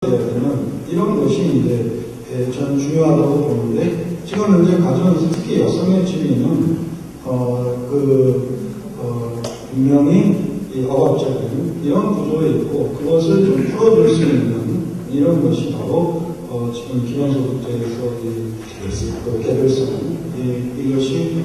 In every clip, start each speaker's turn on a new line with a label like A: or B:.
A: 되면 이런 것이 이제 저는 중요하다고 보는데, 지금 현재 가정에서 특히 여성의 지위는 분명히 이 억압적인 이런 구조에 있고, 그것을 좀 풀어줄 수 있는 이런 것이 바로 지금 기본소득제에서 개별성, 이것이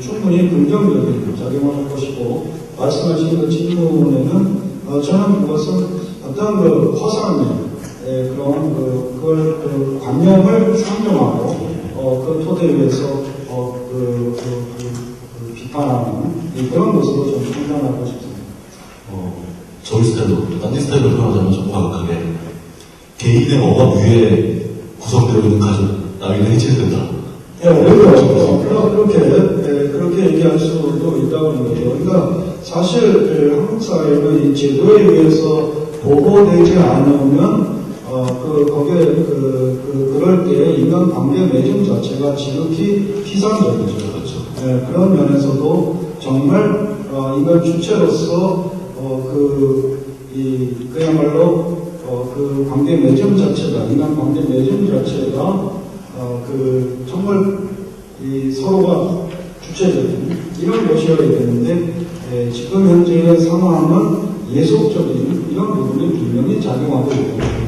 A: 충분히 긍정적인 작용을 할 것이고, 말씀하신 그 질문에는 저는 그것은 어떤 허상의 그걸 관념을 상정하고 그 토대 위에서 비판하는 그런 모습을 좀 판단하고 싶습니다.
B: 저희 스타일로, 딴지 스타일로 표현하자면 좀 과격하게 개인의 억압 위에 구성되어 있는 가족, 나이는 해체해야 된다.
A: 그렇게 얘기할 수도 있다는 거죠. 그러니까 사실 한국 사회는 이 제도에 의해서 보호되지 않으면 거기에 그럴 때 인간 관계 맺음 자체가 지극히 피상적이죠. 그렇죠. 그런 면에서도 정말 인간 주체로서 그야말로 그 관계 맺음 자체가, 인간 관계 맺음 자체가 정말 서로가 주체적인 이런 것이어야 되는데, 지금 현재의 상황은 예속적인 이런 부분이 분명히 작용하고 있습니다.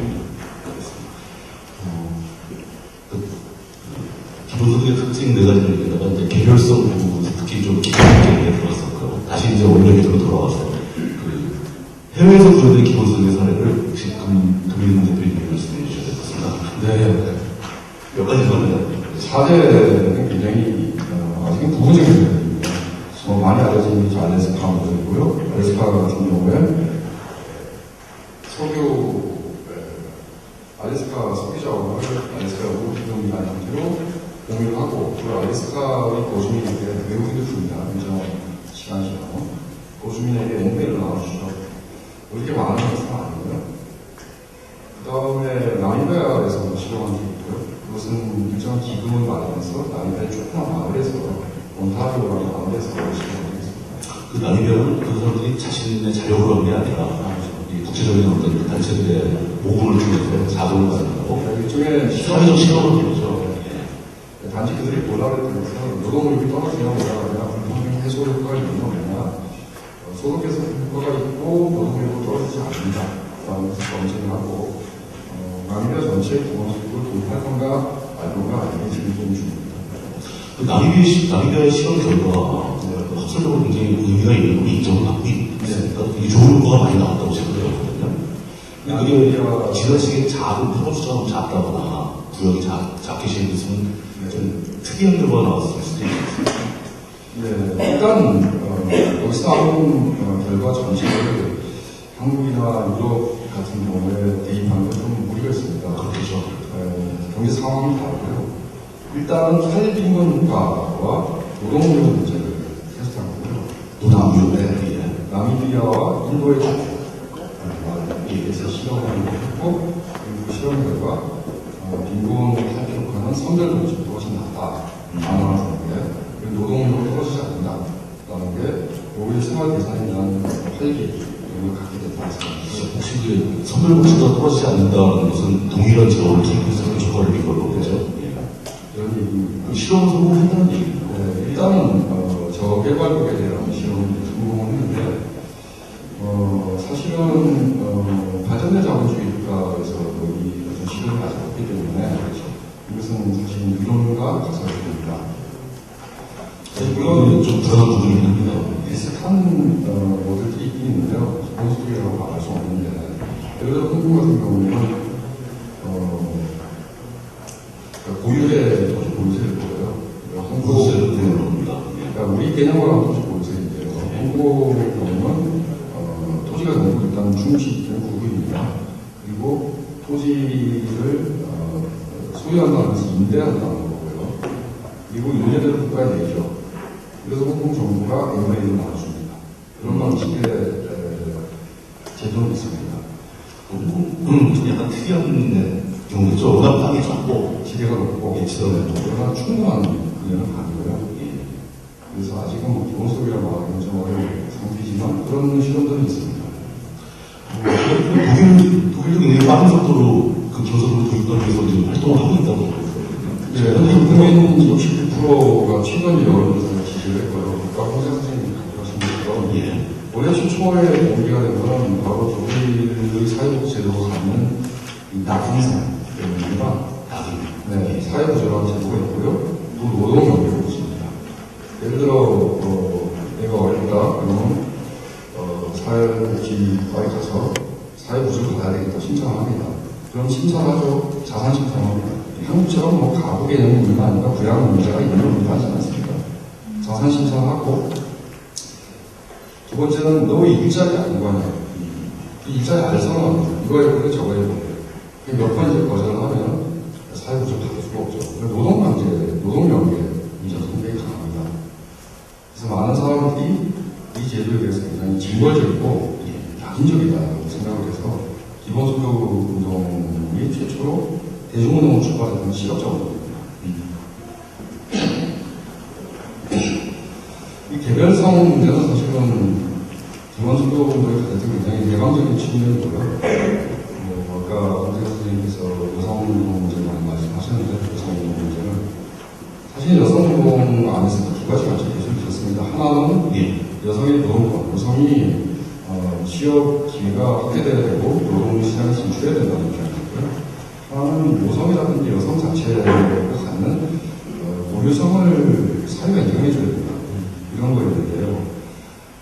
B: 기본소득의 특징 4가지를 얘기하다가 이제 개별성 부분 특히 좀 깊게 들어왔었고, 다시 이제 원래로 돌아와서 해외에서 구현된 기본소득의 사례를 혹시 금인 대표님이 말씀해 주셔야 될 것 같습니다.
C: 네.
B: 몇 가지 전에
C: 사례는 굉장히 아직은 부분적인 사례입니다. 많이 알려진 게 알래스카 모델이고요. 알래스카 같은 경우에 알래스카 석유자원을 알래스카 우주동이라는 형태로 공유를 하고, 그리고 알래스카의 거주민이 외국인들 중입니다. 인정 시간이요. 거주민에게 앵매를 나눠주죠. 이렇게 많은 것은 아니고요. 그 다음에 나미비아에서 실험한 게 있고요. 그것은 일정한 기금을 마련해서 나미비아의 조그만 마을에서 온타리오라는 마을에서 실험을 했습니다.
B: 그 나미비아는 그 사람들이 자신의 자력으로 한 게 아니라 국제적인 어떤 단체들의 모금을 통해서 자금을 마련하고
C: 일종의
B: 사회적 실험을 통해서
C: 단지 그들이 몰라를 통해서 노동력이 떨어지냐 올라가냐, 불평등 해소 효과가 있느냐 없느냐, 소득에서 효과가 있고 노동력이 떨어지지 않는다라는 것을 검증을 하고, 나미비아 전체의 기본소득을 도입할 건가 말건가 아니면 질문 중입니다.
B: 나미비아의 실험 결과가 학술적으로 굉장히 의미가 있는 거 인정을 받고 있으니까 되게 좋은 효과가 많이 나왔다고 생각하거든요. 근데 그게 지나치게 작은 표본 수가 너무 작다거나 구역이 작게 시행됐으면 좀 특이한 결과가 나왔을 수도 있습니다.
C: 네, 일단 여기서 나온 결과 전체를 한국이나 유럽 같은 경우에 대입하는 건 좀 무리가 있습니다.
B: 그렇죠.
C: 경제 상황이 다르고요. 일단은 탈빈곤 효과와 노동력 문제를 테스트한 거고요.
B: 노동력.
C: 나미비아와 인도의 에서 실험을 했고, 그리고 실험 결과 빈곤 탈피 효과는 선별동집도 훨씬 낫다. 하는 게, 그리고 노동력이 떨어지지 않는다라는 게 오히려 생활 대상이라는 활기를 갖게 됐다고 생각합니다.
B: 혹시 선별복지가 떨어지지 않는다는 것은 동일한 제어를 통해서 효과를 이걸로 그죠?
C: 이런 얘기입니다.
B: 실험을 성공했다는 얘기입니다.
C: 네, 일단은 저개발국에 대한 실험을 성공을 했는데, 사실은 발전된 자본주의 국가에서 이 실험을 아직 없기 때문에 이것은 사실 이론과 가설입니다.
B: 물론 좀 불안한 부분이 있습니다.
C: 비슷한 모델들이 있긴 있는데요. 기본소득이라고 말할 수 없는데, 예를 들어 홍콩 같은 경우는 고유의 토지 보유세를 보여요.
B: 보유세를 내는 겁니다.
C: 그러니까 우리 개념으로 토지 보유세인데요. 홍콩의 경우는 토지가 전부 일단 중시된 구분입니다. 그리고 토지를 소유한다는 것을 임대한다는 거고요. 그리고 1년대로 국가에 내죠. 그래서 홍콩 정부가 MOA를 나눠줍니다. 그런 방식의 제도는 있습니다.
B: 좀 약간 특이한 경우죠. 워낙 땅이 작고
C: 지대가 높고 그러나 충분한 분야는 아니고요. 그래서 아직은 기본소득이라고 하기는 좀 어려운 상태지만 그런 실험들은 있습니다.
B: 독일도 굉장히 빠른 속도로 기본소득을 도입하기 위해서 지금 활동을 하고 있다고
C: 네, 국민 69%가 최근 여론조사를 지지를 했고요. 아까 홍 선생님이 말씀하신 것처럼
B: 예.
C: 올해 초에 공개가 된 건 바로 독일의 사회복지제도가 갖는 이 낙인상 때문입니다. 네, 사회보장한 제도가 있고요. 또 노동연계가 있습니다. 예를 들어, 내가 어렵다, 그러면, 사회복지과에 가서 사회보조를 받아야 되겠다 신청합니다. 그럼 신청하죠. 자산 신청합니다. 한국처럼 뭐 가구 개념이 있는 거 아니라 부양 문제가 있는 문제 하지 않습니까? 자산 신청하고, 두 번째는 너 일자리 안 구하냐. 이 일자리 알선은 이거 해보고 저거 해보고. 몇 번 이제 거절을 하면 사회보조 받을 수가 없죠. 노동관계, 노동연계 문제가 굉장히 강합니다. 그래서 많은 사람들이 이 제도에 대해서 굉장히 징벌적이고 낙인적이다라고 생각을 해서 기본소득 운동이 최초로 대중운동을 출발했던 실업자 운동입니다. 이 개별성 문제는 사실은 기본소득 운동의 가장 굉장히 개방적인 측면이고요. 아까 홍재 선생님께서 여성운동 문제를 많이 말씀하셨는데, 여성운동 문제는 사실 여성운동 안에서 두 가지 관점이 계속 있었습니다. 하나는 여성의 노동권, 여성이 취업 기회가 확대돼야 되고 노동시장에 진출해야 된다는 입장이고요. 하나는 모성이라든지 여성 자체가 갖는 고유성을 사회가 인정해줘야 된다. 이런 거였는데요.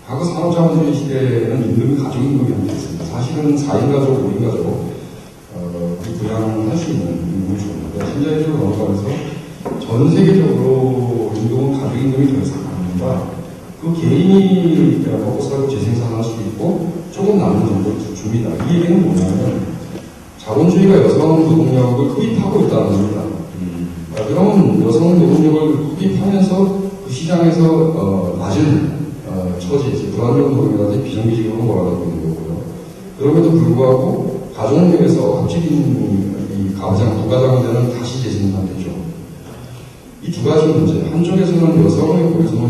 C: 과거 산업자본주의 시대에는 임금이 가족임금이 함께했습니다. 사실은 4인 가족, 5인 가족 부양할 수 있는 임금이 좋은데 현재적으로 넘어가면서 전 세계적으로 임금은 가족임금이 더 이상 안 납니다. 그 개인이 먹고 살고 재생산할 수 있고 조금 남는 정도를 줍니다. 이 얘기는 뭐냐면 자본주의가 여성 노동력을 흡입하고 있다는 겁니다. 그러면 여성 노동력을 흡입하면서 그 시장에서 낮은 처지, 불안정 노동이라든지 비정규직으로 몰아가고 있는 거고요. 그럼에도 불구하고 가족력에서 합치긴 이 가장, 부가장제는 다시 재생산되죠. 이 두 가지 문제, 한쪽에서는 여성의 고유성을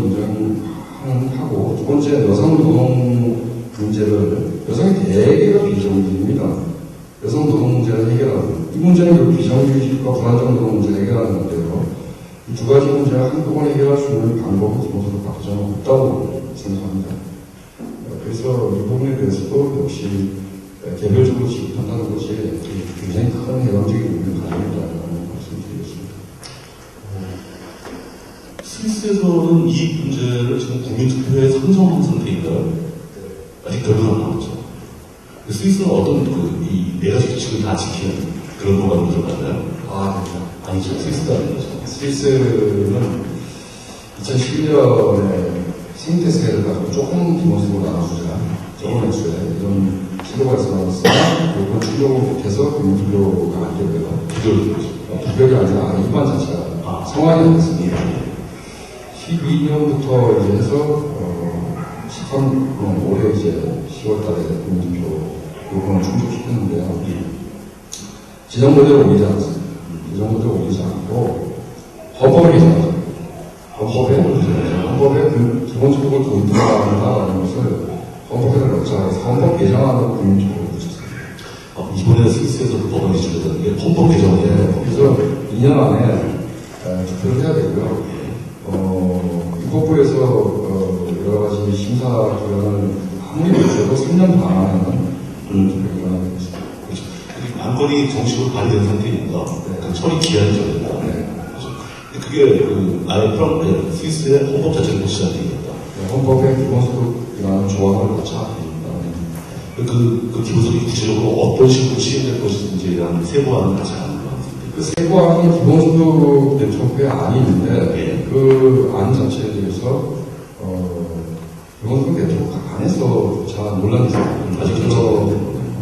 C: 인정하고, 두 번째 여성 노동 문제를, 여성의 대개가 비정규직입니다. 여성 노동 문제를 해결하는, 이 문제는 결국 비정규직과 불안정 노동 문제를 해결하는 건데요. 이 두 가지 문제를 한꺼번에 해결할 수 있는 방법은 기본적으로 바꾸자는 없다고 생각합니다. 그래서 이 부분에 대해서도 역시 개별적으로 지급한다는 것이 굉장히 큰 해방적인 의미를 가지고 있다는 말씀드리겠습니다.
B: 스위스에서는 이 문제를 지금 국민투표에 상정한 상태인가요? 아직 결론은 안 나왔죠. 스위스는 어떤 이 내가지 규칙을 다 지키는 그런 program이 들어갔나요? 아니죠. 스위스가 아니죠.
C: 스위스는 2011년에 생태세를 가지고 조금 기본적으로 나눠주자. 조금 액수에 이런 시도가 있었으나 요건 충족을 못해서 국민투표가 안 되고요. 투표가 아니라 입안 자체가 성황이 안 됐습니다. 12년부터 이제 해서 13년 올해 이제 10월달에 국민투표 요건을 충족시켰는데요. 지정부대로 올리지 않습니다. 지정부대로 올리지 않고 헌법을 개정하죠. 헌법에 그 기본소득을 도입한다라는 것을 헌법에 넣자 해서 헌법 개정안으로 국민투표를 붙였습니다.
B: 이번에 스위스에서 그 법안이 주려던 게 헌법 개정이에요.
C: 그래서 2년 안에 투표를 해야 되고요. 입법부에서 여러 가지 심사 기간을 아무리 늦춰도 3년 반 안에는 국민투표가 일어나게 됐습니다.
B: 그렇죠. 안건이 정식으로 발의된 상태입니다. 그 처리 기한이 정해졌다. 그렇죠. 그게 아예 스위스의 헌법 자체를 고치지 않겠다.
C: 헌법에 기본소득이라는 조항을 넣자.
B: 그 기본소득이 구체적으로 어떤 식으로 시행될 것인지에 대한 세부안은 아직 안 나왔습니다.
C: 그 세부안은 기본소득 네트워크에 안이 있는데 그 안 자체에 대해서 기본소득 네트워크 안에서 논란이 있습니다. 아직도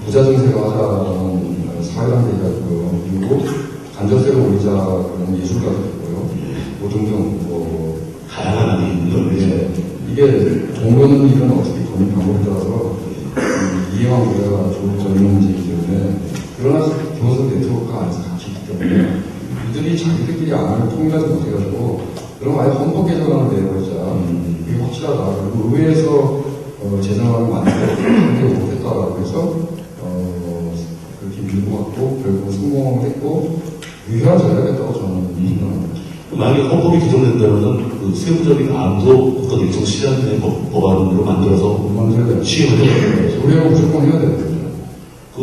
C: 부자 증세를 하자는 사회단계가 있고요. 그리고 간접세를 올리자 그런 예술가도 있고요. 뭐 등등
B: 다양한 안이 있는
C: 이게 종로는 일은 어떻게 도는 방법에 따라서 이해관계가 좋을 점 있는 문제이기 때문에 그러나 기본소득 네트워크 안에서 같이 있기 때문에 이들이 자기들끼리 안을 통일하지 못해가지고 그럼 아예 헌법 개정안을 내버리자. 이게 확실하다. 그리고 의회에서 제정안을 만들고 못했다라고 해서 그 밀고 갔고 결국 성공했고 유효한 전략이었다고 저는 생각합니다.
B: 만약에 헌법이 개정된다면 그 세부적인 안도 어떤 일정 시간 내에 법안으로 만들어서
C: 만들어야 돼요.
B: 시행을 해야 돼요.
C: 우리가 무조건 해야 되는 거죠.
B: 그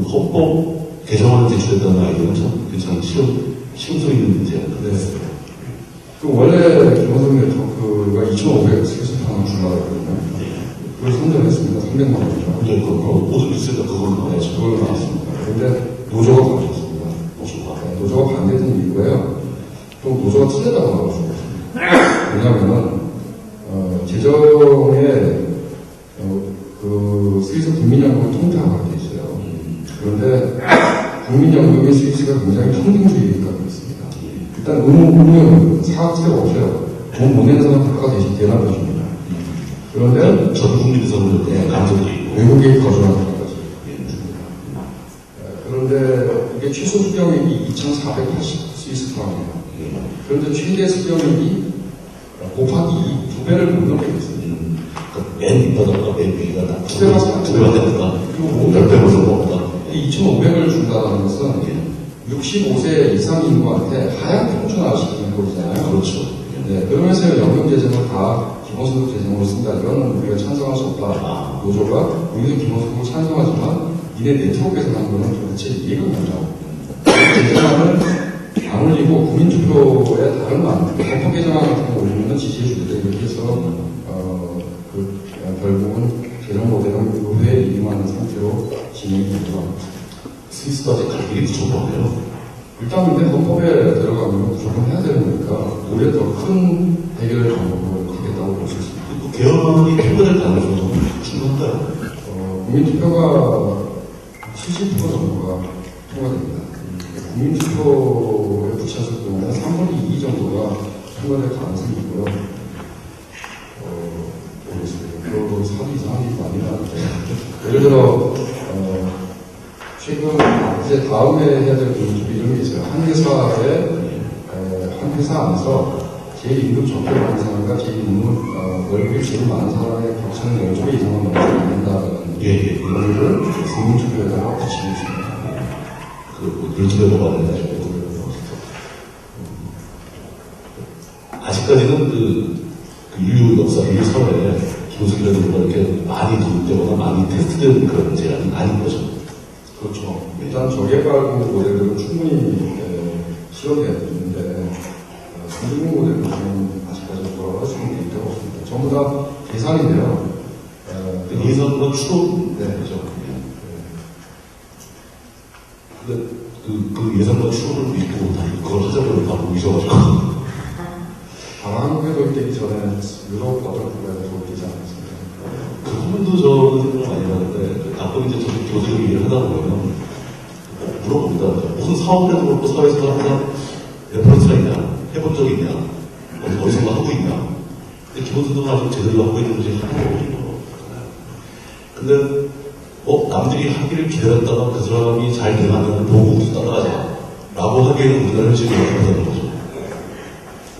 B: 헌법 개정안을 제출했다는 아이디어는 참 괜찮은 실용성 있는 문제야.
C: 네. 그 원래 김원성 네트워크가 2,500 스케줄판을 주려고 했거든요. 그걸 선정했습니다. 300만 원이죠.
B: 근데 모든 뉴스에다 그걸 나와야죠.
C: 그걸 나왔습니다. 그런데 노조가 반대했습니다. 노조가 반대했던 이유가요. 또 노조가 틀렸다고 나와주고 있습니다. 왜냐하면은 재정에 그 스위스 국민연금을 통폐합하게 돼 있어요. 그런데 국민연금의 스위스가 굉장히 평등주의가 있습니다. 일단 의무연금 사학세가 없어요. 돈 못 내는 사람 대가가 대납 해줍니다. 그런데
B: 전 국민에서는 감정도 있고
C: 외국에 거주하는 사람까지 줍니다. 그런데 이게 최소 수령액이 2,480 스위스 프랑이에요. 그런데 최대 수령액이 곱하기 2배를 못 넘게 됐어요.
B: 맨 밑바닥과 맨 위가
C: 두 배가
B: 두 배가 됩니다.
C: 그리고
B: 10배 정도보다.
C: 2,500을 준다는 것은 65세 이상 인구한테 하향 평준화시키는 거잖아요.
B: 그렇죠.
C: 네, 그러면서 연금 재정을 다 기본소득 재정으로 쓴다. 이거는 우리가 찬성할 수 없다. 노조가 우리도 기본소득을 찬성하지만 니네 네트워크에서 하는 거는 도대체 이해가 뭐냐고. 재정안을 안 올리고 국민투표에 다른 안, 헌법 개정안 같은 거 올리면 지지해 주겠다. 이렇게 해서 결국은 재정 모델은 의회에 이용하는 상태로 진행이 되더라고요.
B: 스위스도 아직 갈 길이 무척 멀네요.
C: 일단 근데 헌법에 들어가면 무조건 해야 되는 거니까 오히려 더 큰 해결 방법을 가겠다고 볼 수 있습니다.
B: 그 개헌이 통과될 가능성은 충분한가요?
C: 국민투표가 70% 정도가 통과됩니다. 국민투표에 붙였을 경우는 3분의 2 정도가 통과될 가능성이 있고요. 모르겠습니다. 그리고 사기 이상한 게 많이 나는데 예를 들어 최근 이제 다음에 해야 될 분들이 이런 게 있어요. 한 회사 안에서 제일 임금 적게 받는 사람과 제일 월급이 제일 많은 사람의 격차는 10배 이상은 넘지 않는다는 이거를 국민투표에다가 붙이고 있습니다.
B: 물투표가 받는다. 아직까지는 그 인류 역사, 인류 사회에 기본적이라든가 이렇게 많이 도입되거나 많이 테스트된 그런 제안은 아닌 거죠.
C: 그렇죠. 일단 저개발 모델들은 충분히 실험되어 있는데 선진국 모델은 아직까지 돌아갈 수 있는 데이터가 없습니다. 전부 다 계산인데요.
B: 예산보다 추론
C: 네.
B: 되죠. 근데 그 예산과 추론을 믿고 그걸 하자고 다 보이셔가지고.
C: 한국에 도입되기 전에 유럽 어떤 국가에 도입되지 않았습니다.
B: 그 부분도 저는 생각 많이 하는데, 가끔 이제 저도 교수님 일을 하다 보면 물어봅니다. 무슨 사업을 해도 그렇고 사회에서 항상 레퍼런스가 있냐? 해본 적이 있냐? 어디선가 하고 있냐? 근데 기본소득은 아직 제대로 하고 있는지 하나도 없는 거잖아요. 근데 남들이 하기를 기다렸다가 그 사람이 잘 되면 보고 따라가자 라고 하기에는 우리나라 현실이 못한다는 거죠.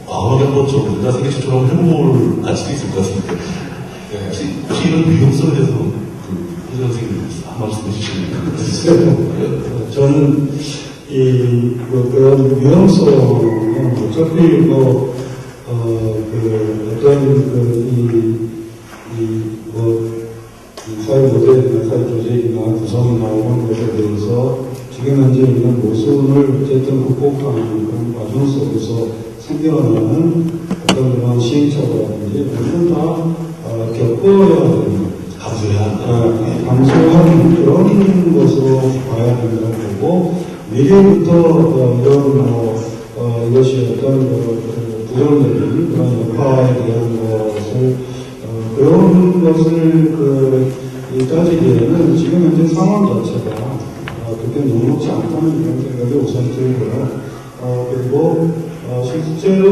B: 과감하게 한번 저 우리나라 세계 최초로 해볼 가치도 있을 것 같은데 혹시 이런 위험성에 대해서 그 선생님 한 말씀 해주시면
A: 저는 그런 위험성은 어차피 사회 모델이나 사회 조직이나 구성이나 이런 것에 대해서 지금 현재 있는 모순을 어쨌든 극복하는 그런 과정 속에서 생겨나는 어떤 그런 시행착오라든지 모든 다 겪어야 되는
B: 감수해야 한다.
A: 감소하는 그런 것으로 봐야 된다고 보고 미래부터 이런 이것이 어떤 부정적인 그런 여파에 대한 것을 그런 것을 따지기에는 지금 현재 상황 자체가 그렇게 녹록지 않다는 이런 생각이 우선 들고요. 그리고 실제로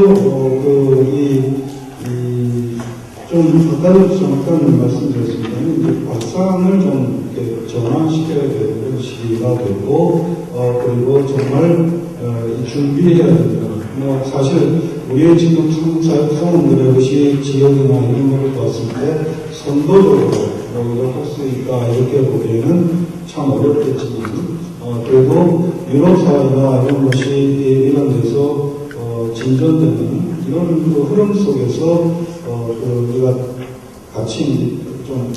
A: 좀 아까도 잠깐 말씀드렸습니다만 이제 발상을 좀 이렇게 전환시켜야 되는 시기가 되고 그리고 정말 준비해야 된다. 사실 우리의 지금 사람들의 의식 지역이나 이런 걸 봤을 때 선도적으로 이걸 할 수 있다 이렇게 보기에는 참 어렵겠지만 그래도 유럽 사회나 이런 것이 이런 데서 진전되는 이런 그 흐름 속에서 우리가 같이 좀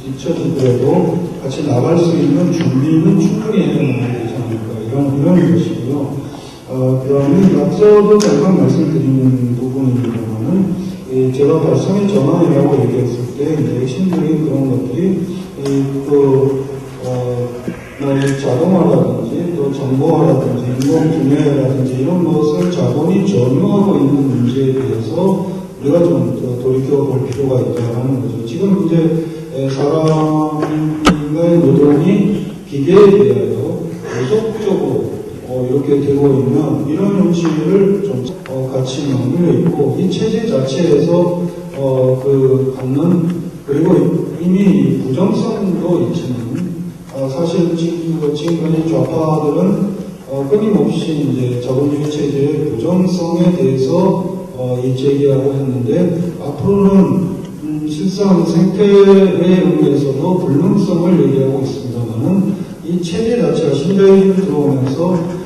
A: 뒤처지더라도 같이 나갈 수 있는 준비는 충분히 해야 되지 않을까 이런 것이고요. 그다음에 앞서도 잠깐 말씀드린 부분입니다만은 제가 발상의 전환이라고 얘기했을 때 이제 핵심적인 그런 것들이 자동화라든지 또 정보화라든지 인공지능이라든지 이런 것을 자본이 점유하고 있는 문제에 대해서 우리가 좀 돌이켜 볼 필요가 있다는 거죠. 지금 이제 사람의 노동이 기계에 대하여 계속적으로 이렇게 되고 있는 이런 현실을 좀 같이 연결해 있고 이 체제 자체에서 갖는 그리고 이미 부정성도 있지만 사실 지금까지 좌파들은 끊임없이 이제 자본주의 체제의 부정성에 대해서 제기하고 했는데 앞으로는 실상 생태에 의해서도 불능성을 얘기하고 있습니다만은 이 체제 자체가 신자의 힘이 들어오면서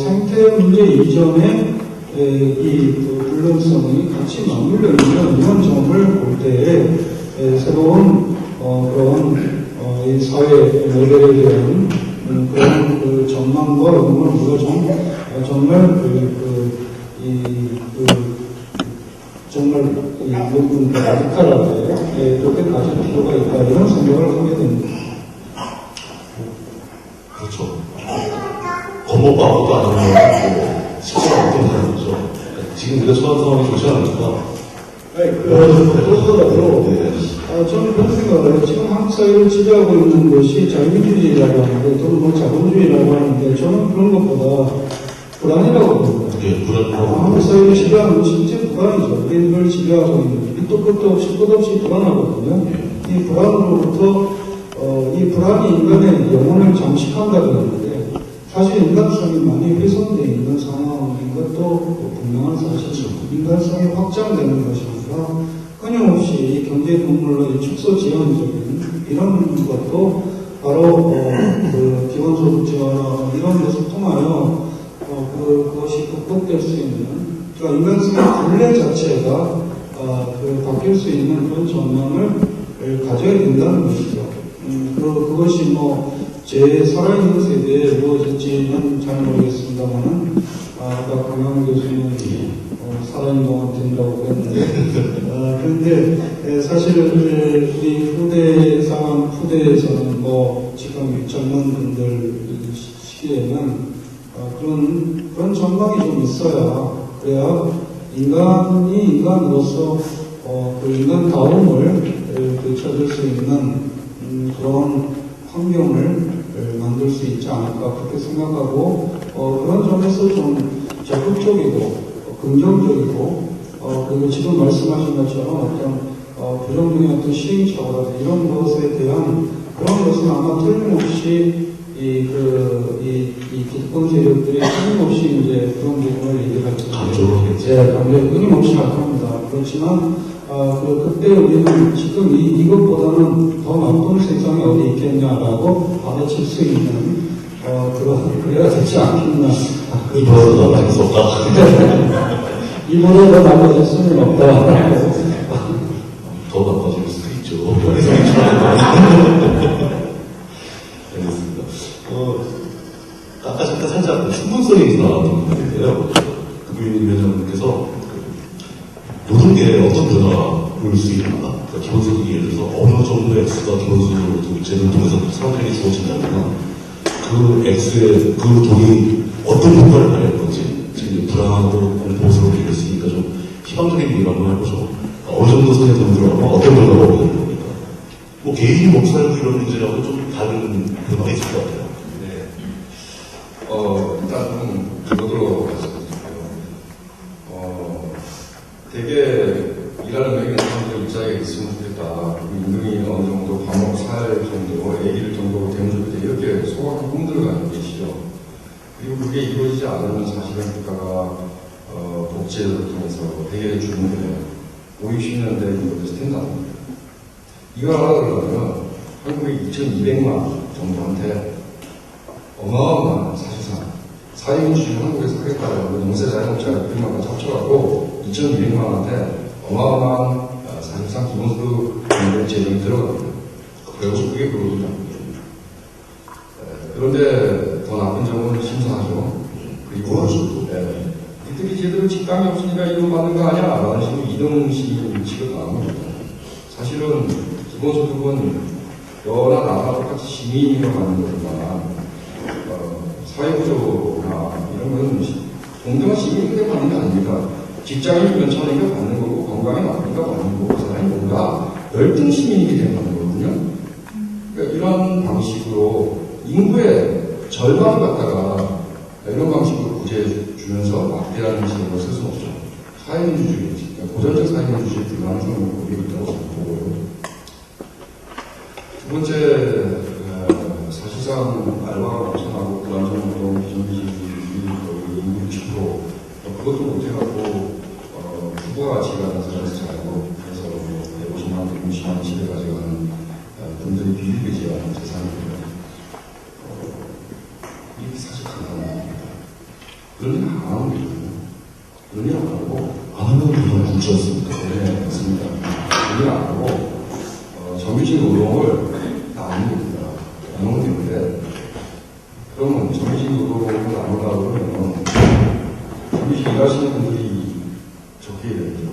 A: 생태 문제 이전에 이 불능성이 같이 맞물려 있는 이런 점을 볼 때에 새로운 그런 이 사회 모델에 대한 그런 그 전망과 의문을 우리가 정말 정말 이 부분 라디칼하게 그렇게 가질 필요가 있다 이런 생각을 하게 됩니다.
B: 그렇죠. 겁먹고 아무것도 안 하면 실제로 어떤 다른 거죠. 지금 우리가 처한 상황이 좋지 않으니까.
A: 그렇더라도 저는 그런 생각을 해요. 지금 한국 사회를 지배하고 있는 것이 자유민주주의라고 하는데 또는 뭐 자본주의라고 하는데 저는 그런 것보다 불안이라고 봅니다.
B: 예, 불안하고.
A: 한국 사회를 지배하는 것이 실제 불안이죠. 우리를 지배하고 있는 밑도 끝도 없이 끝없이 불안하거든요. 이 불안으로부터 이 불안이 인간의 영혼을 잠식한다고 하는데 사실 인간성이 많이 훼손되어 있는 상황인 것도 분명한 사실이죠. 인간성이 확장되는 것이 아니라 끊임없이 경제 동물로 축소 지연적인 이런 것도 바로 기본소득 지원 이런 것을 통하여 그것이 극복될 수 있는 그러니까 인간성의 굴레 자체가 바뀔 수 있는 그런 전망을 가져야 된다는 것이죠. 그것이 제 살아있는 세대에 이루어질지는 잘 모르겠습니다만은 아까 강영 교수님이 살아있는 동안 된다고 했는데 그런데 사실 우리 후대에서는 지금 젊은 분들 시기에는 그런 전망이 좀 있어야 그래야 인간이 인간으로서 그 인간다움을 찾을 수 있는 그런 환경을 만들 수 있지 않을까 그렇게 생각하고 그런 점에서 좀 적극적이고 긍정적이고 그리고 지금 말씀하신 것처럼 어떤 부정적인 어떤 시행착오라든지 이런 것에 대한 그런 것은 아마 틀림없이 이 기득권 세력들이 끊임없이 이제 그런 부분을 얘기할 텐데, 강조 끊임없이 할 겁니다. 그렇지만, 그때 우리는 지금 이것보다는 더 나쁜 세상이 어디 있겠냐라고 받아칠 수 있는, 그래야 되지 않겠나.
B: 이보다 더 나쁠 수 없다.
A: 이보다 더 나빠질 수는 없다.
B: 더 나빠질 수도 있죠. 알겠습니다. 아까 잠깐 살짝 충분성에 대해서 나왔던 건데요. 위원장님께서 노동계에 어떤 변화가 올 수 있나. 그러니까 기본소득이 예를 들어서 어느 정도의 X가 기본소득 제도를 통해서 사람들에게 주어진다면 그 X의 그 돈이 어떤 효과를 발휘할 건지 지금 불안하고 공포스럽게 됐으니까 좀 희망적인 얘기를 한번 해보죠. 어느 정도 선에 돈 들어가면 어떤 변화가 오게 되는 겁니까? 개인이 못 살고 이런 문제라고 좀 다른 변화가 있을 것 같아요.
C: 일단 기본적으로 말씀드릴게요. 되게 일하는 여기 사람들 입장에 있으면 좋겠다. 임금이 어느 정도 감옥 살 정도, 애기를 정도 되면 좋겠다. 이렇게 소박한 꿈들을 가지고 계시죠. 그리고 그게 이루어지지 않으면 사실은 국가가 복지를 통해서 되게 주는 게 50년대 이후부터 스탠다드입니다. 이걸 하려면 한국의 2,200만 정도한테 어마어마한 사실상 사회민주주의 한국에서 하겠다고 영세 자영업자 그만큼 합쳐가고 2,200만 원대 어마어마한 사실상 기본소득 재정이 들어갑니다. 그리고 그게 그거든요. 그런데 더 나쁜 점은 심사하죠. 그리고 이들이 제대로 직감이 없으니까 이돈 받는 거 아니야? 라는 식으로 이동식 취급하는 겁니다. 사실은 기본소득은 너나 나나 똑같이 시민이라 받는 거지만 사회구조나 이런 건 동등한 시민에게 받는 게 아닙니다. 직장인이 괜찮으니까 받는 거고 건강이 나쁘니까 받는 거고 그 사람이 뭔가 열등 시민이기 때문에 받는 거거든요. 그러니까 이런 방식으로 인구의 절반을 갖다가 이런 방식으로 구제해 주면서 막대하는 식으로 쓸 수는 없죠. 사회민주주의, 그러니까 고전적 사회민주주의에 불과한 성격이 있다고 보고요. 두 번째, 사실상 알바가 엄청나고 불안정으로 비정규직이 거의 인구 60%, 그것도 못해갖고 부부가 같이 가는 사람에서 잘하고 그래서 150만 원, 160만 원 집에 가져가는 분들이 비일비재한 세상입니다. 이게 사실 간단합니다. 그런 일 안 하는 게 있거든요. 그런 일 안 하고
B: 안 하면 그냥 굶주렸습니다.
C: 네, 맞습니다. 그런 일 안 하고 정규직 노동을 나누는 겁니다. 나누면 되는데 그러면 정규직 노동을 나누려고 그러면 정규직 일하시는 분들이 적게 되죠.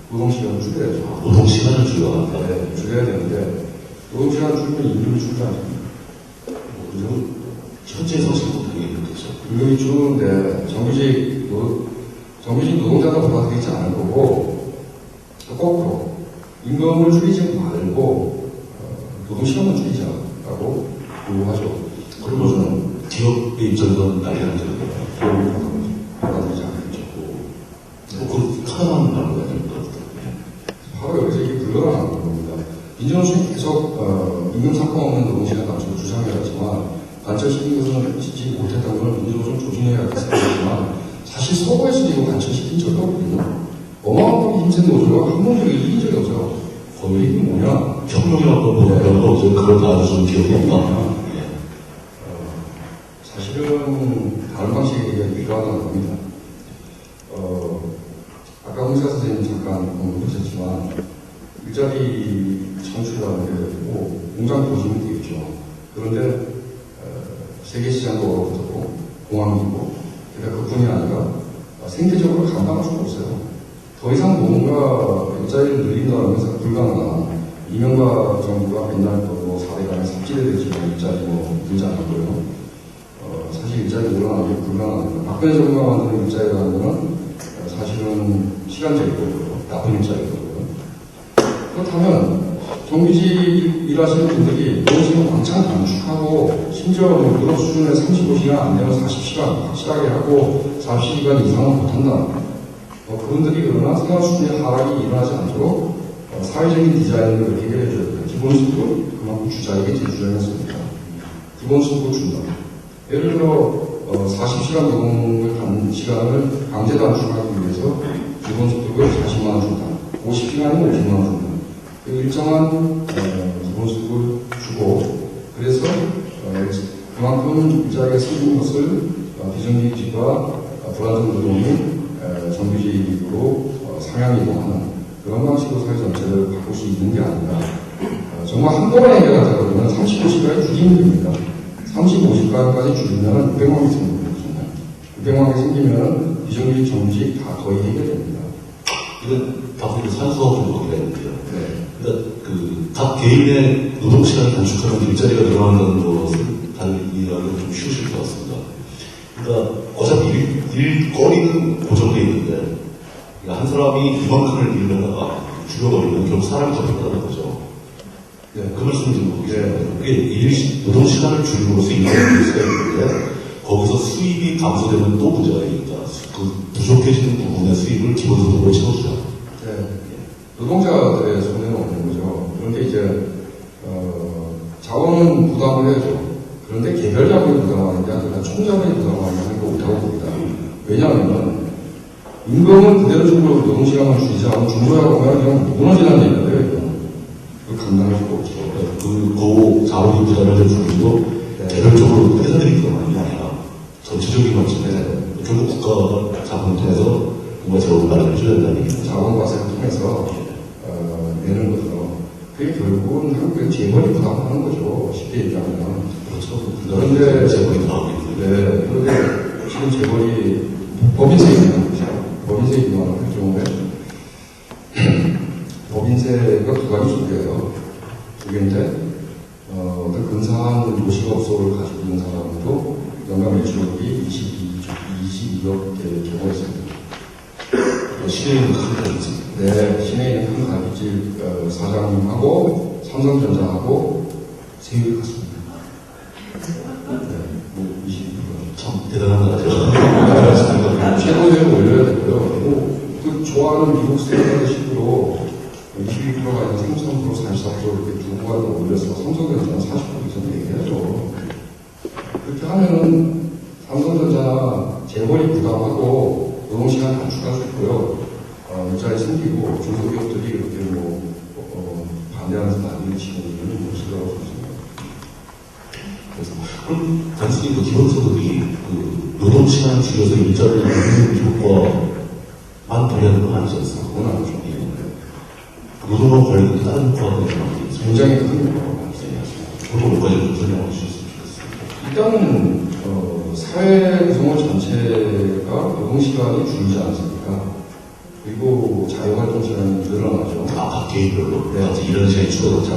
C: 노동시간을 줄여야죠.
B: 노동시간을 줄여간다.
C: 네, 줄여야 되는데 노동시간 줄이면 임금이 줄지 않습니까? 그죠?
B: 현재 상식도 되게 그렇겠죠.
C: 임금이 주는데 정규직 노동자가 부담되지 않을 거고 거꾸로 임금을 줄이지 말고 노동시간을 줄이자라고 요구하죠.
B: 그리고 저는 기업의 입장에서는 난리가 나거든요.
C: 기업이 받아들이지 않겠죠.
B: 그 하나만 나는 거 아닙니까?
C: 바로 여기서 이게 불가능한 겁니다. 민주노총이 계속 임금 상품 없는 노동시간 단축을 주장해왔지만 관철시킨 것은 짓지 못했던 걸 민주노총 조심해야 했었지만 사실 서구에서도 이거 관철시킨 적이 없거든요. 어마어마하게 힘센 노조가 한 번도 이긴 적이 없어요. 거의 이게 뭐냐?
B: 혁명이라고 보면 어제 그걸 알아주는 기억이 없나?
C: 사실은 다른 방식의 얘기가 필요하다는 겁니다. 아까 홍사 선생님 잠깐 언급하셨지만 일자리 창출이라는 게 되고 공장 도심이 되겠죠. 그런데 세계시장도 얼어붙었고 공항이고 그러니까 그뿐이 아니라 생태적으로 감당할 수가 없어요. 더 이상 뭔가 일자리를 늘린다는 것은 불가능한 이명박 정부가 맨날 또 4대간에 삽질에 대지만 일자리 늘지 않았고요. 사실 일자리 늘어나는 게 불가능합니다. 박근혜 정부가 만드는 일자리라는 것은 사실은 시간제이고요. 나쁜 일자리고요. 그렇다면 정규직 일하시는 분들이 노동시간 왕창 단축하고 심지어 그런 수준의 35시간 안 되면 40시간 확실하게 하고 40시간 이상은 못한다. 그분들이 그러나 생활 수준의 하락이 일어나지 않도록 사회적인 디자인을 해결해줘야 돼요. 기본소득을 그만큼 주자에게 제출해놨습니다. 기본소득을 준다. 예를 들어 40시간 노동을 간 시간을 강제 단축하기 위해서 기본소득을 40만 원 준다. 50시간이면 50만 원 준다. 그 일정한 기본소득을 주고 그래서 그만큼 일자리가 생긴 것을 비정규직과 불안정 노동이 정규직으로 상향이동하는 그런 방식으로 사회 전체를 바꿀 수 있는 게 아니라 정말 한꺼번에 해결하자 그러면 35시간이 줄이면 됩니다. 35시간까지 줄이면 600만 개 생깁니다. 600만 개 생기면 비정규직, 정규직 다 거의 해결됩니다.
B: 이건 다들 산수화 정도가 되는데요.
C: 네.
B: 그러니까 각 개인의 노동시간을 단축하면 일자리가 늘어난다는 것을 다들 이해하기가 좀 쉬우실 것 같습니다. 그러니까 어차피 일거리는 고정되어 있는데 그러니까 한 사람이 이만큼을 일하다가 죽여버리면 결국 사람이 더 필요하다는 거죠.
C: 네.
B: 그 말씀을 드리는 거겠습니다. 그게 노동시간을 줄임으로써 인정할 수가 있는데 거기서 수입이 감소되면 또 문제가 되니까 그 부족해지는 부분의 수입을 기본소득으로 채워주자.
C: 네. 노동자들의 손해는 없는 거죠. 그런데 이제 자원은 부담을 해야죠. 그런데 개별 자본이 부담하는 게 아니라 총 자본이 부담하는 거 못하고 봅니다. 왜냐하면 임금은 그대로적으로 노동시간을 줄이자 하면 중소야가 보면 그냥 무너지는 얘기인데요. 이건. 그걸 감당할 수가 없죠.
B: 그 자원이 부담을 해주기도 개별적으로 회사들이 그거 많이 구체적인 관점에 결국 국가가 자본을 통해서 뭔가 자원을 마련해줘야 된다는 얘기죠.
C: 자원 과세를 통해서 내는 거죠. 그게 결국은 한국의 재벌이 부담하는 거죠. 쉽게 얘기하면.
B: 그렇죠.
C: 그런데
B: 재벌이 나오고 있고.
C: 네, 그런데 지금 재벌이 법인세입니다. 법인세 기반을 할 경우에 법인세가 두 가지 종류예요. 두 개인데 어떤 근사한 요식업소를 가지고 있는 사람도 연간 매출액이 22억 개 경우가 있습니다.
B: 시내에 있는 큰 가게지.
C: 네, 시내에 있는 큰 가게집 사장님하고 삼성전자하고 세율이 같습니다. 네, 뭐 22억.
B: 참 대단한 나라죠.
C: 최고세를 올려야 되고요. 그 좋아하는 미국 스탠다드식으로 22%가 아니라 33%, 44% 이렇게 두 가지 올려서 삼성전자는 40% 이상 얘기해야죠. 그렇게 하면은 삼성전자 재벌이 부담하고 노동시간 단축할 수 있고요. 일자리 생기고 중소기업들이 이렇게 반대하면서 난리를 치는 일은 없으라고 생각합니다.
B: 그래서 그럼 단순히 그 기본소득이 그 노동시간을 줄여서 일자리를 늘리는 효과만 발휘하는 건 아니지 않습니까?
C: 그건 아니죠.
B: 노동과 관련된 다른 효과가 있는지
C: 굉장히 큰 효과가 많습니다.
B: 그걸 몇 가지 좀 설명해 주셨으면 좋겠습니다.
C: 일단은 사회 구성원 전체가 노동시간이 줄지 않습니까? 그리고 자유활동 시간이 늘어나죠.
B: 각 개인별로
C: 네.
B: 이런 시간이 줄어들자.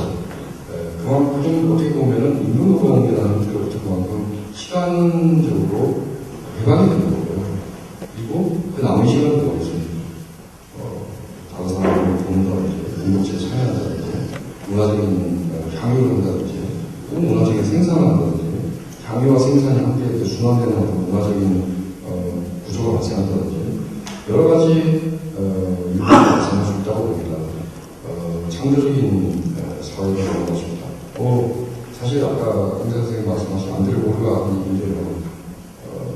C: 그만큼 어떻게 보면은 인문노동이라는 것도 그만큼 시간적으로 배반이 되는 거고요. 그리고 그 남은 시간은 뭐겠습니까? 다른 사람을 본다든지, 공동체에 참여한다든지, 문화적인 향유를 한다든지, 또 문화적인 생산을 한다든지, 향유와 생산이 함께 순환되는 어떤 문화적인 구조가 발생한다든지, 여러 가지 일들이 발생할 수 있다고 봅니다. 창조적인 사회가 되는 것입니다. 사실 아까 강재 선생님 말씀하신 안드레 보르가 하는 문제는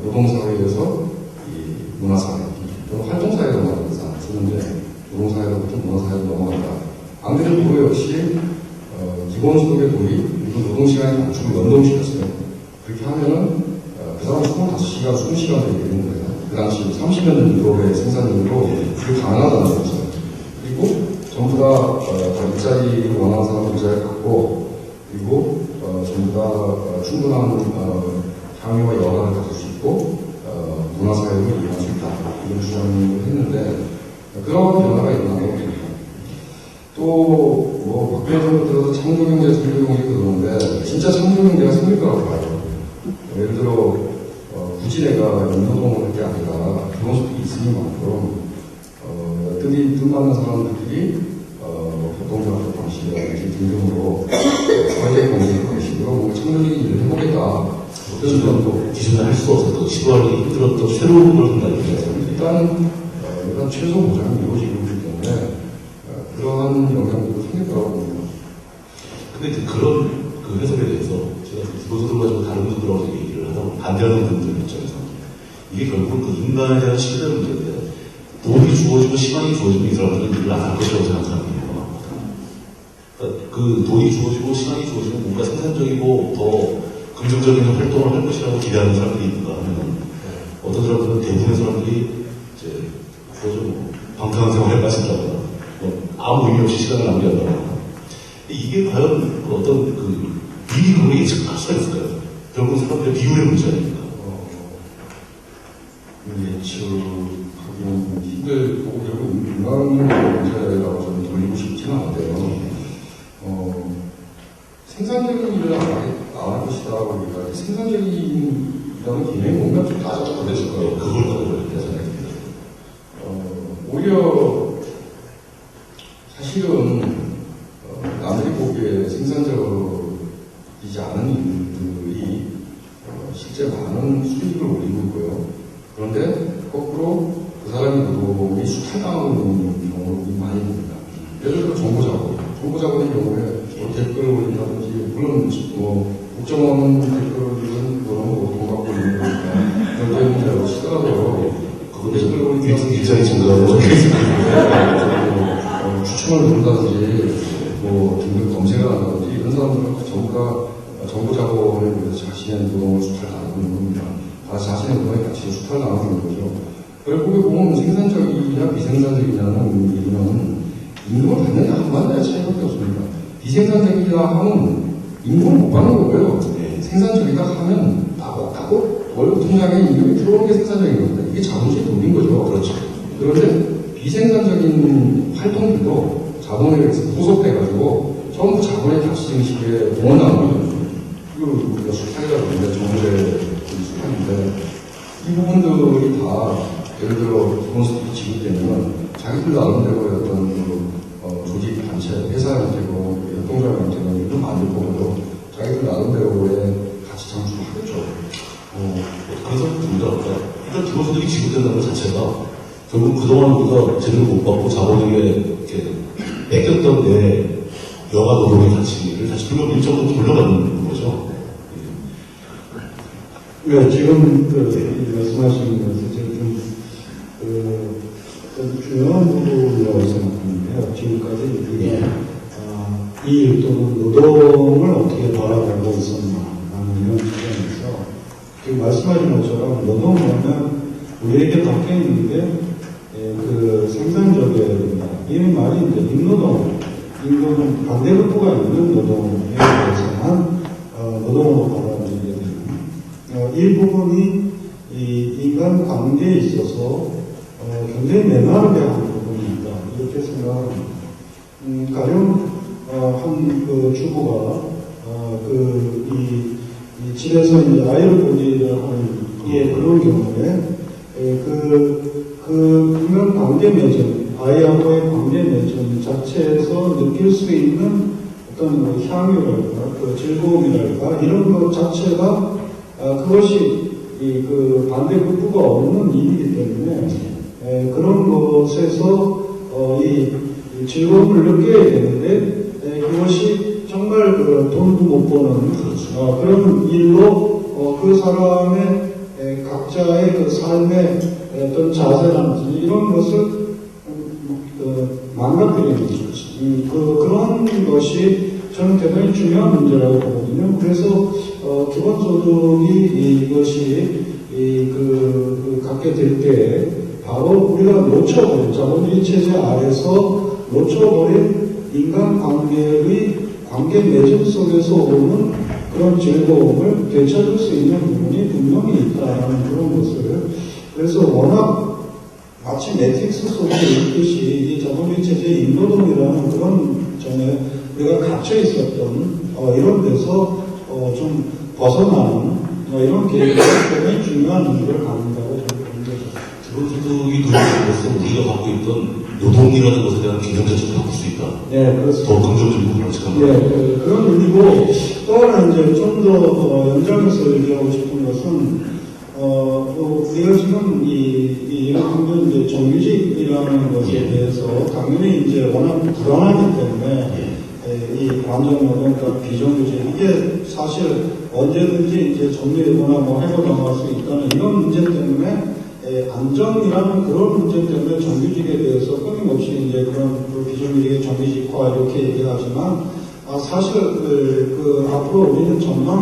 C: 노동사회에서 이 문화사회, 또는 활동사회로 말해서 안 쓰는데 노동사회로부터 문화사회로 넘어간다. 안드레 보르 역시 기본소득의 도입, 그리고 노동시간의 단축을 연동시켰어요. 그렇게 하면은 그 사람 25시간, 20시간 되는 거예요. 그 당시 30년 전 유럽의 생산력으로 그게 가능하다는 거죠. 그리고 전부 다 일자리를 원하는 사람은 일자리를 갖고, 그리고 전부 다 충분한 향유와 여가를 가질 수 있고, 문화사회를 이용할 수 있다. 이런 주장을 했는데, 그런 변화가 일어나고 있습니다. 또, 박근혜 정부 들어서 창조경제, 창조경제 그러는데, 진짜 창조경제가 생길 거라고 봐요. 예를 들어, 굳이 내가 연노동을 할 게 아니라, 기본소득이 있으니만큼, 뜻 맞는 사람들끼리, 교통정책 방식이라든지 등등으로, 사회적 경제 방식으로 뭔가 창조적인 일을 해보겠다. 어떤 사람도
B: 기존에 할 수 없었던, 시도하기 힘들었던 새로운 걸 한다는 얘기죠.
C: 일단 최소 보장이 이루어지고 있기 때문에, 그러한 영향도 생길 거라고 봅니다.
B: 근데 이제 그런 그 해석에 대해서 제가 기본소득을 가지고 다른 분들하고 얘기를 하다 보면 반대하는 분들 입장에서 이게 결국 그 인간에 대한 신뢰 문제인데 돈이 주어지고 시간이 주어지면 이 사람들은 일을 안 할 것이라고 생각하는 경우가 많거든요. 그러니까 그 돈이 주어지고 시간이 주어지면 뭔가 생산적이고 더 긍정적인 활동을 할 것이라고 기대하는 사람들이 있는가 하면 어떤 사람들은 대부분의 사람들이 이제 방탕한 생활을 빠진다거나 아무 의미 없이 시간을 낭비한다거나 이게 과연 어떤 그 미리 그걸 예측할 수가 있을까요? 결국 사람들의 비율의 문제 아닙니까?
C: 예측하기는 힘들고 결국 민감한 문제라고 저는 돌리고 싶지는 않은데요. 생산적인 일을 안 할 것이다라고 얘기하는데 생산적인 일이라는 개념이 뭔가 좀 따져봐야 되실 거예요.
B: 그걸 가져야 되잖아요.
C: 오히려 사실은 남들이 보기에 생산적이지 않은 일들이 실제 많은 수익을 올리고 있고요. 그런데 거꾸로 그 사람의 노동이 수탈당하고 있는 경우도 많이 봅니다. 예를 들어 정보작업의 경우에 댓글을 올린다든지 물론 국정원 댓글은 돈 갖고 있는 거니까 그럴 때문에 시더라도 그 댓글을 올린다든지
B: 일자리 증가하고
C: 추천을 누른다든지 등등 검색을 한다든지 이런 사람들은 전부 다 정보작업을 위해서 자신의 노동을 수탈당하고 있는 겁니다. 자신의 문화의 가치가 수탈 나가는 거죠. 결국에 보면 생산적이냐 비생산적이냐는 얘기는 임금을 받느냐 안 받느냐 차이밖에 없습니다. 비생산적이다 하면 임금을 못 받는 거고요. 생산적이다 하면 따고 월급 통장에 임금이 들어오는 게 생산적인 겁니다. 이게 자본주의 돈인 거죠.
B: 그렇죠.
C: 그런데 비생산적인 활동들도 자본에 소속돼가지고 전부 자본의 가치 증식에 원하는 거죠. 이거 우리가 수탈이라고 하는데 정부의 수탈인데 이 부분들이 다 예를 들어 기본소득이 지급되면 자기들 나름대로의 어떤 조직 단체, 회사한테고 노동자한테는 이런 만들 거고요. 자기들 나름대로의 가치 창출을 하겠죠.
B: 그래서 듭니다. 일단 기본소득이 지급된다는 것 자체가 결국 그동안 우리가 제대로 못 받고 자본에게 이렇게 뺏겼던 내 여가 노동의 가치를 다시 일정으로 돌려받는 거죠.
A: 네, 지금 말씀하시는 것은 좀 중요한 부분이라고 생각하는데요. 지금까지 이게 일 또는 노동을 어떻게 바라보고 있었나라는 이런 측면에서 지금 말씀하신 것처럼 노동을 하면 우리에게 덮여 있는 게 그 생산적이어야 된다. 이 말이 이제 임금은 반대급부가 있는 노동에 대해서만 노동으로 받아들이게 되는 일부분이 이 인간 관계에 있어서 굉장히 메마르게 하는 부분입니다. 이렇게 생각합니다. 가령 한 그 주부가 이 집에서 이제 아이를 보기를 하는 그런 경우에 인간 관계 맺음, 아이하고의 관계 맺음 자체에서 느낄 수 있는 어떤 향유랄까, 즐거움이랄까, 이런 것 자체가, 그것이 그 반대급부가 없는 일이기 때문에, 그런 것에서, 이 즐거움을 느껴야 되는데, 그것이 정말 돈도 못 버는, 그런 일로, 그 사람의 각자의 그 삶의 어떤 자세라든지 이런 것을 망가뜨리는 거죠. 그런 것이 저는 대단히 중요한 문제라고 보거든요. 그래서 기본소득이 이것이 갖게 될 때 바로 우리가 놓쳐버린 자본주의 체제 아래서 놓쳐버린 인간관계의 관계 맺음 속에서 오는 그런 즐거움을 되찾을 수 있는 부분이 분명히 있다는 그런 것을, 그래서 워낙 마치 매트릭스 속에 있듯이 이 자본주의 체제의 인노동이라는 그런 점에 우리가 갇혀 있었던 이런 데서 좀 벗어나는 이런 계획이 굉장히 중요한 의미를 갖는다고 저는 봅니다.
B: 기본소득이 도입되면서 우리가 갖고 있던 노동이라는 것에 대한 개념 자체도 바꿀 수 있다.
A: 네, 그렇습니다.
B: 더 긍정적이고 그렇지만.
A: 네, 그런 의미고, 또 하나 이제 좀 더 연장해서 얘기하고 싶은 것은, 우리가 지금 이런 이제 정규직이라는 것에 대해서 당연히 이제 워낙 불안하기 때문에, 이 관정노동과 비정규직, 이게 사실 언제든지 이제 정리되거나 뭐 해고당할 수 있다는 이런 문제 때문에, 안정이라는 그런 문제 때문에 정규직에 대해서 끊임없이 이제 그런 비정규직의 정규직화 이렇게 얘기하지만, 사실 앞으로 우리는 전망